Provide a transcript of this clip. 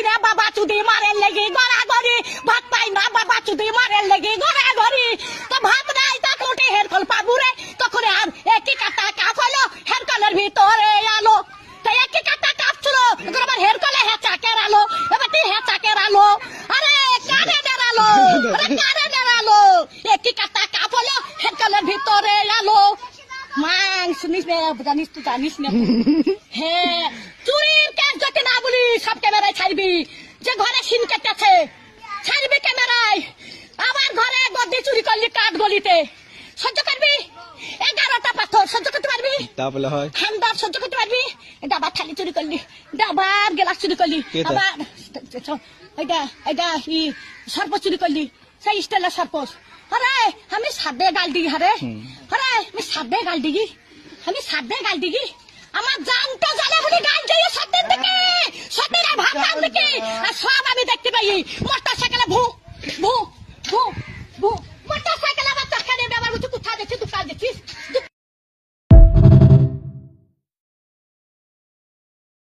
রে বাবা চুদি মারের লেগে গড়াগড়ি ভাত পাই না বাবা চুদি মারের লেগে গড়াগড়ি তো ভাত নাই তা কোটে হেরকল পাবুরে তখন আর একই কাটা কাপ হলো হেরকলের ভিতরে আলো তাই একই কাটা কাপ ছিল এখন আবার হেরকলে হেঁচা কেরালো এবার হেঁচা কেরালো আরে কারে দেরালো আরে কারে দেরালো একই কাটা কাপ হলো হেরকলের ভিতরে আলো মাং শুনিস না জানিস তো জানিস না হ্যাঁ চুরির কেস যদি না বলি সব ক্যামেরায় ছাড়বি যে ঘরে সিন কেটেছে ছাড়বি ক্যামেরায় আমার ঘরে গদ্দি চুরি করলি কাঠ গলিতে সহ্য করবি 11টা পাথর সহ্য করতে পারবি তাহলে হয় হান্দার সহ্য করতে পারবি ডাবার থালি চুরি করলি ডাবার গেলাস চুরি করলি আবার এটা সর্প চুরি করলি সেই স্টাইলের সর্পস আরে আমি সাদে গাল দিই আরে আমি সাদে গাল দিই আমি সাদে গাল দিই আমার জানতে জানে বলে গাল দিয়ে সত্যের দিকে সত্যের ভাবনার দিকে আর সব আমি দেখতে পাই মোটর সাইকেলে ভু ভু ভু